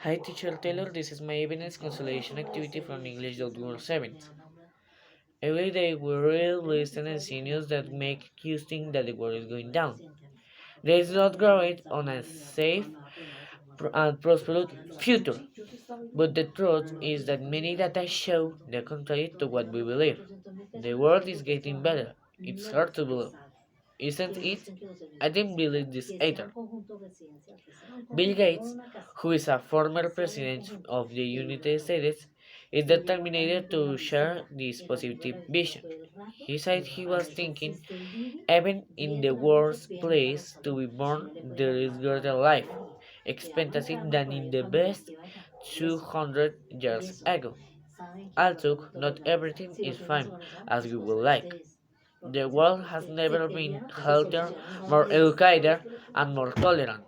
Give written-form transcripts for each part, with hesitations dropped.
Hi teacher Taylor, this is my evidence consolidation activity from English.Word 7. Every day we read, listen and see news that make you think that the world is going down. There is not growing on a safe and prosperous future. But the truth is that many data show the contrary to what we believe. The world is getting better. It's hard to believe. Isn't it? I didn't believe this either. Bill Gates, who is a former president of the United States, is determined to share this positive vision. He said he was thinking, even in the worst place to be born, there is greater life expectancy than in the best 200 years ago. Also, not everything is fine as we would like. The world has never been healthier, more educated, and more tolerant,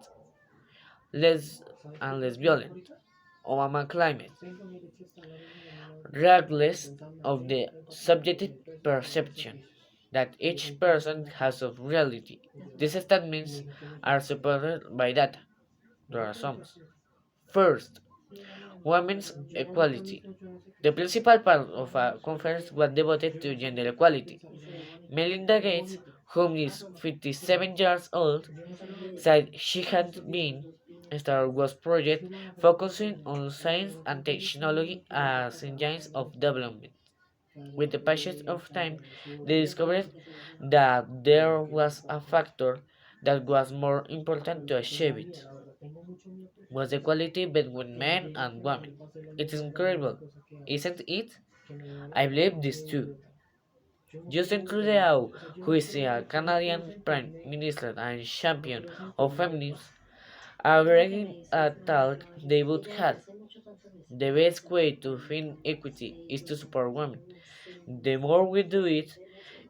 less and less violent. Obama climate, regardless of the subjective perception that each person has of reality. These statements are supported by data. There are some. First, women's equality. The principal part of a conference was devoted to gender equality. Melinda Gates, whom is 57 years old, said she had been Star Wars project focusing on science and technology as engines of development. With the passage of time, they discovered that there was a factor that was more important to achieve it was equality between men and women. It is incredible, isn't it? I believe this too. Justin Trudeau, who is a Canadian Prime Minister and champion of feminism, agreed a talk they both had. The best way to find equity is to support women. The more we do it,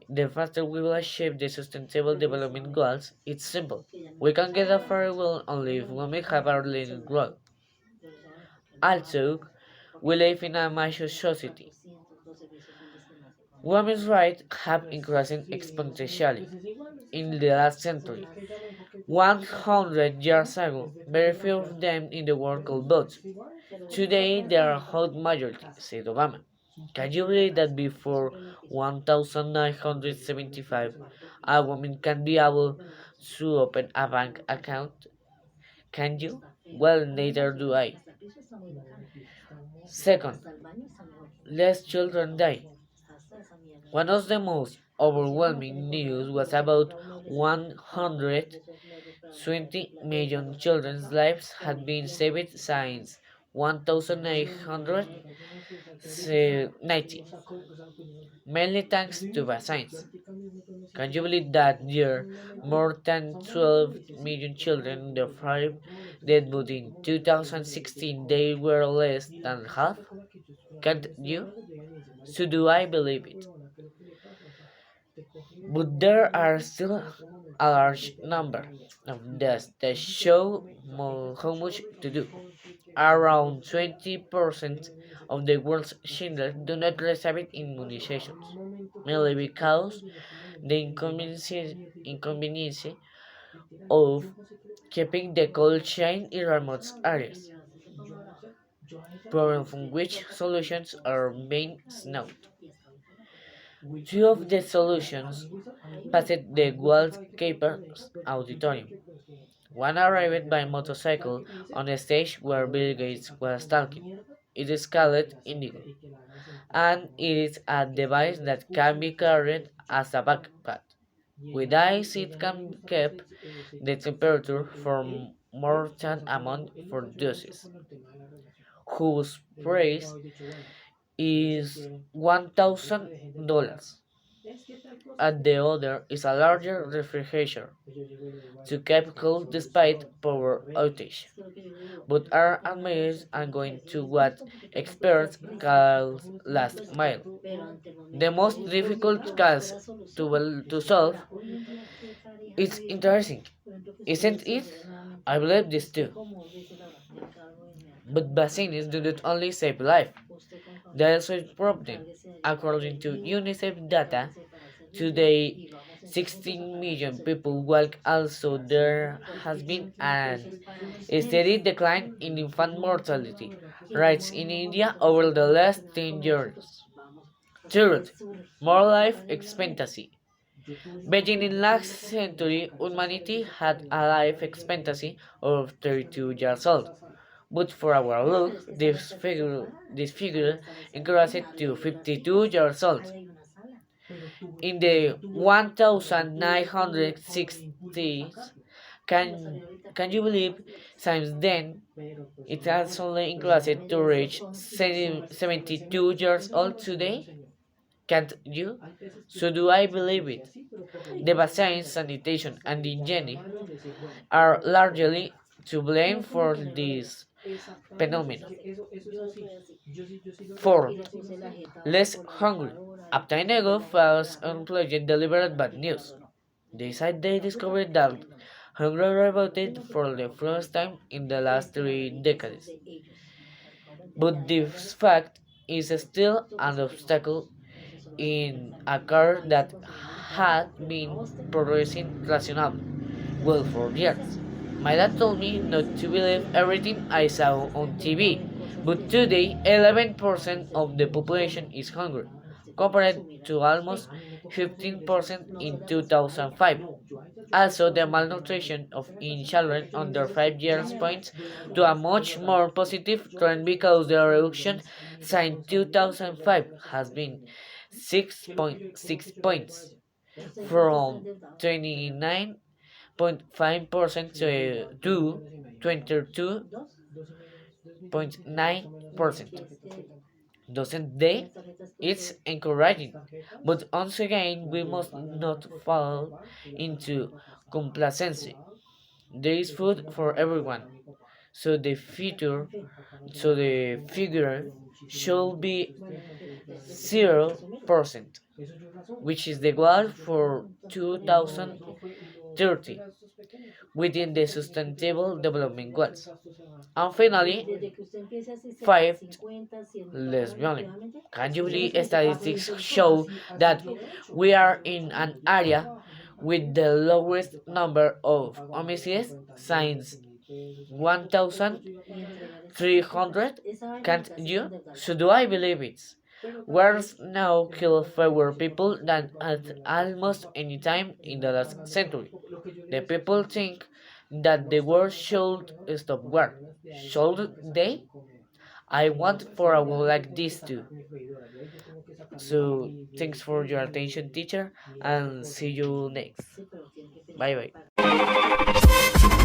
the faster we will achieve the sustainable development goals. It's simple. We can get a very well only if women have our leading role. Also, we live in a mature society. Women's rights have increased exponentially in the last century. 100 years ago, very few of them in the world could vote. Today, they are a hot majority, said Obama. Can you believe that before 1975, a woman can be able to open a bank account? Can you? Well, neither do I. Second, less children die. One of the most overwhelming news was about 120 million children's lives had been saved since 1890, mainly thanks to vaccines. Can you believe that year more than 12 million children in the five dead, but in 2016 they were less than half? Can't you? So do I believe it? But there are still a large number of deaths that show how much to do. Around 20% of the world's children do not receive immunizations, mainly because the inconvenience of keeping the cold chain in remote areas, problem from which solutions are being snowed. Two of the solutions passed the Wallkeeper's auditorium. One arrived by motorcycle on a stage where Bill Gates was talking. It is called Indigo, and it is a device that can be carried as a backpack. With ice, it can keep the temperature for more than a month for doses, whose price is $1,000. And the other is a larger refrigerator to keep cool despite power outage, but are amazed and going to what experts call last mile. The most difficult case to solve. It's interesting, isn't it? I believe this too. But vaccines do not only save life, they also problem. According to UNICEF data, today 16 million people walk. Also, there has been an steady decline in infant mortality rates in India over the last 10 years. Third, more life expectancy. Beginning last century, humanity had a life expectancy of 32 years old. But for our look, this figure increased to 52 years old. In the 1960s, can you believe since then it has only increased to reach 72 years old today? Can't you? So do I believe it? The vaccines, sanitation, and hygiene are largely to blame for this phenomenon. Fourth, less hungry. A time ago, false unemployed delivered bad news. They said they discovered that hunger rebounded for the first time in the last 3 decades. But this fact is still an obstacle in a car that had been progressing rationally well for years. My dad told me not to believe everything I saw on TV, but today 11% of the population is hungry, compared to almost 15% in 2005. Also, the malnutrition of in children under 5 years points to a much more positive trend because the reduction since 2005 has been 6.6 points from 29.5% to 22.9%. Doesn't they? It's encouraging. But once again, we must not fall into complacency. There is food for everyone. So the figure should be 0%, which is the goal for 2030 within the Sustainable Development Goals. And finally, five, let's be honest. Can you believe statistics show that we are in an area with the lowest number of homicides since 1300? Can't you? So do I believe it? Wars now kill fewer people than at almost any time in the last century. The people think that the world should stop war. Should they? I want for a world like this too. So thanks for your attention, teacher, and see you next. Bye bye.